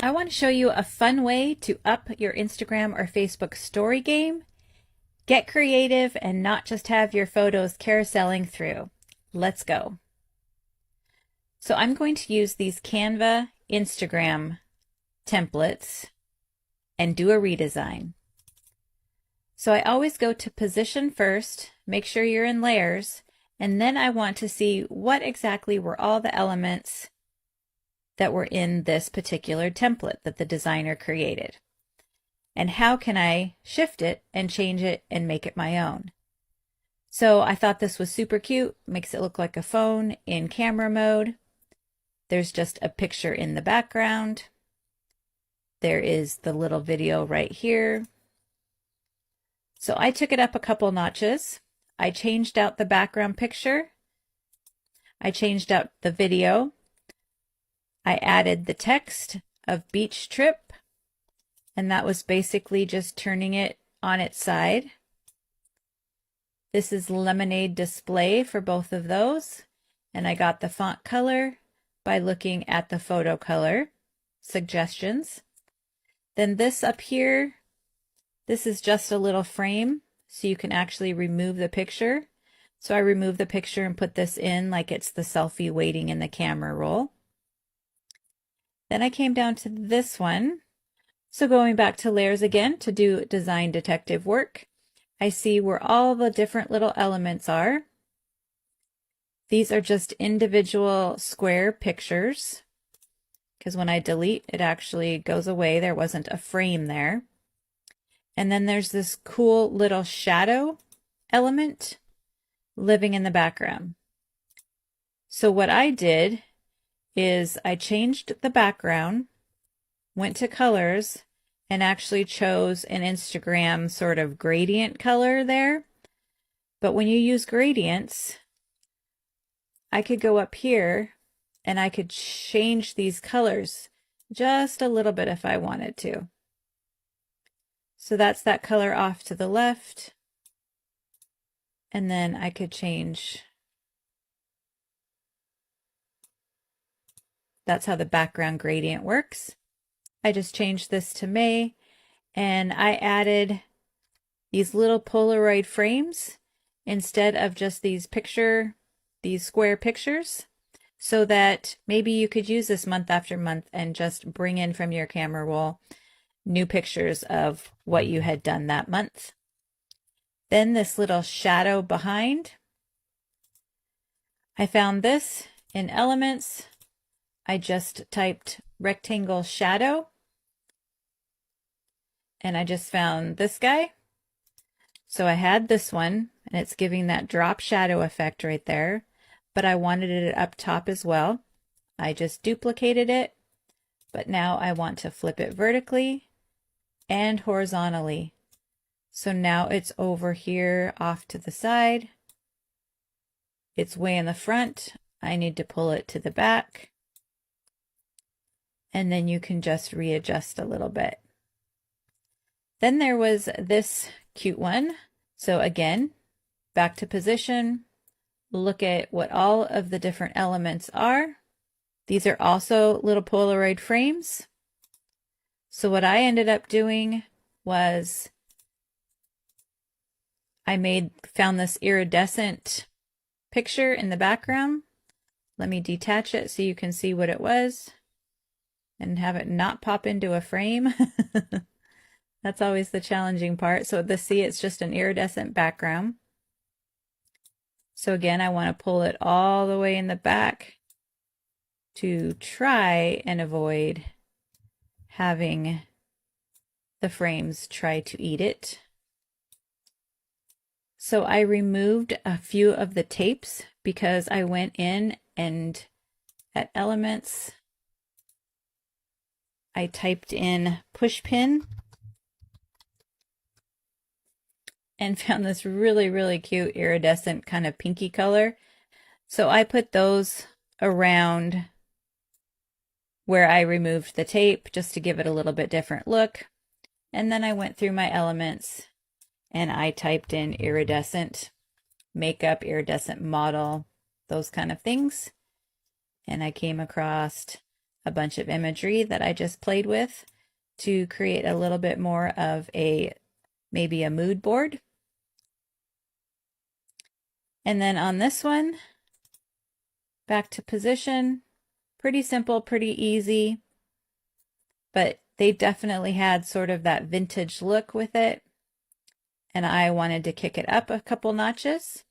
I want to show you a fun way to up your Instagram or Facebook story game. Get creative and not just have your photos carouseling through. Let's go. So I'm going to use these Canva Instagram templates and do a redesign. So I always go to position first, make sure you're in layers, and then I want to see what exactly were all the elements that were in this particular template that the designer created. And how can I shift it and change it and make it my own? So I thought this was super cute, makes it look like a phone in camera mode. There's just a picture in the background. There is the little video right here. So I took it up a couple notches. I changed out the background picture. I changed out the video. I added the text of beach trip, and that was basically just turning it on its side. This is lemonade display for both of those, and I got the font color by looking at the photo color suggestions. Then this up here, this is just a little frame, so you can actually remove the picture. So I removed the picture and put this in like it's the selfie waiting in the camera roll. Then I came down to this one. So going back to layers again to do design detective work, I see where all the different little elements are. These are just individual square pictures, because when I delete, it actually goes away. There wasn't a frame there. And then there's this cool little shadow element living in the background. So what I did is I changed the background, went to colors, and actually chose an Instagram sort of gradient color there. But when you use gradients, I could go up here and I could change these colors just a little bit if I wanted to. So that's that color off to the left. And then I could change. That's how the background gradient works. I just changed this to May, and I added these little Polaroid frames instead of just these square pictures, so that maybe you could use this month after month and just bring in from your camera roll new pictures of what you had done that month. Then this little shadow behind, I found this in Elements. I just typed rectangle shadow, and I just found this guy. So I had this one, and it's giving that drop shadow effect right there, but I wanted it up top as well. I just duplicated it, but now I want to flip it vertically and horizontally. So now it's over here off to the side. It's way in the front. I need to pull it to the back. And then you can just readjust a little bit. Then there was this cute one. So again, back to position, look at what all of the different elements are. These are also little Polaroid frames. So what I ended up doing was I found this iridescent picture in the background. Let me detach it so you can see what it was and have it not pop into a frame. That's always the challenging part. So it's just an iridescent background. So again, I want to pull it all the way in the back to try and avoid having the frames try to eat it. So I removed a few of the tapes because I went in and at Elements, I typed in push pin and found this really, really cute iridescent kind of pinky color. So I put those around where I removed the tape just to give it a little bit different look. And then I went through my elements and I typed in iridescent makeup, iridescent model, those kind of things. And I came across a bunch of imagery that I just played with to create a little bit more of maybe a mood board. And then on this one, back to position, pretty simple, pretty easy, but they definitely had sort of that vintage look with it. And I wanted to kick it up a couple notches.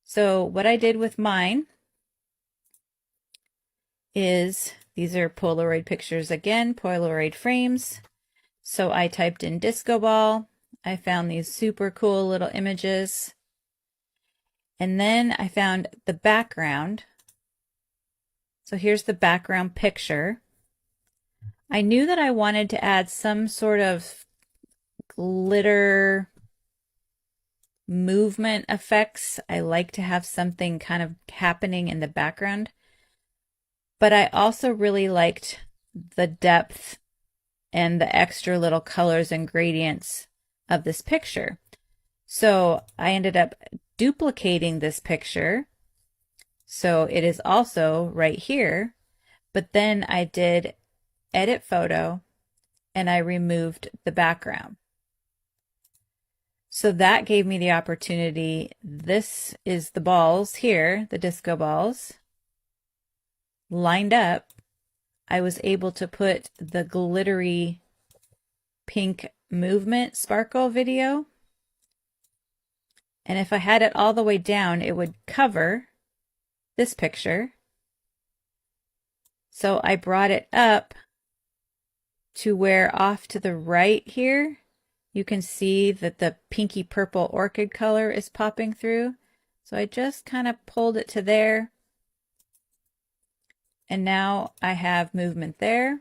So what I did with mine is, these are Polaroid pictures again, Polaroid frames. So I typed in disco ball. I found these super cool little images. And then I found the background. So here's the background picture. I knew that I wanted to add some sort of glitter movement effects. I like to have something kind of happening in the background. But I also really liked the depth and the extra little colors and gradients of this picture. So I ended up duplicating this picture. So it is also right here, but then I did edit photo and I removed the background. So that gave me the opportunity. This is the balls here, the disco balls, lined up. I was able to put the glittery pink movement sparkle video. And if I had it all the way down, it would cover this picture. So I brought it up to where off to the right here, you can see that the pinky purple orchid color is popping through. So I just kind of pulled it to there. And now I have movement there.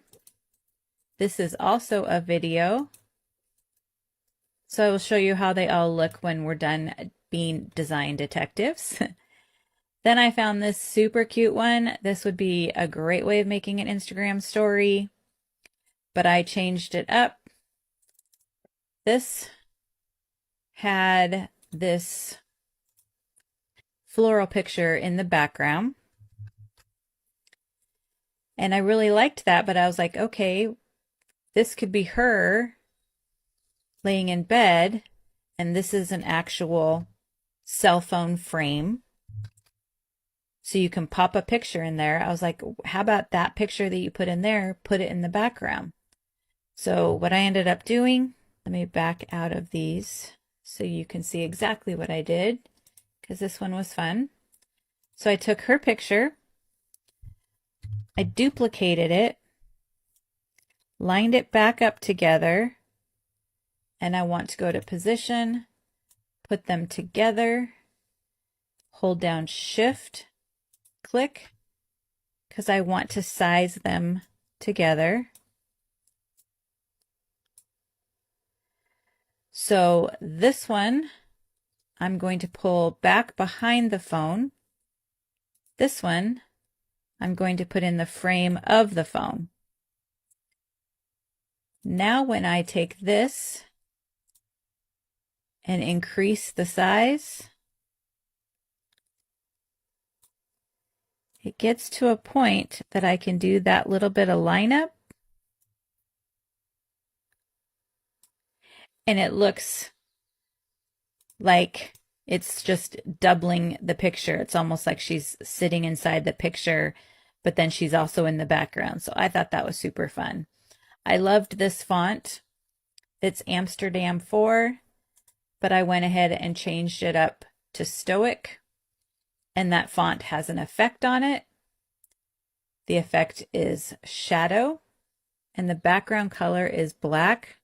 This is also a video. So I will show you how they all look when we're done being design detectives. Then I found this super cute one. This would be a great way of making an Instagram story, but I changed it up. This had this floral picture in the background. And I really liked that, but I was like, okay, this could be her laying in bed, and this is an actual cell phone frame. So you can pop a picture in there. I was like, how about that picture that you put in there, put it in the background? So what I ended up doing, let me back out of these so you can see exactly what I did, because this one was fun. So I took her picture, I duplicated it, lined it back up together, and I want to go to position, put them together, hold down Shift, click, because I want to size them together. So this one, I'm going to pull back behind the phone. This one, I'm going to put in the frame of the phone. Now when I take this and increase the size, it gets to a point that I can do that little bit of lineup, and it looks like it's just doubling the picture. It's almost like she's sitting inside the picture, but then she's also in the background. So I thought that was super fun. I loved this font. It's Amsterdam 4, but I went ahead and changed it up to Stoic, and that font has an effect on it. The effect is shadow, and the background color is black,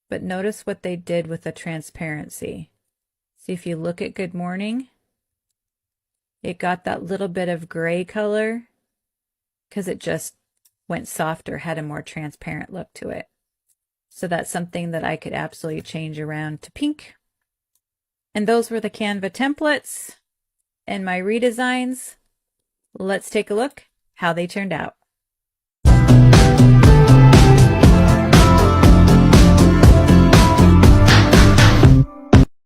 but notice what they did with the transparency. See, if you look at Good Morning, it got that little bit of gray color because it just went softer, had a more transparent look to it. So that's something that I could absolutely change around to pink. And those were the Canva templates and my redesigns. Let's take a look how they turned out.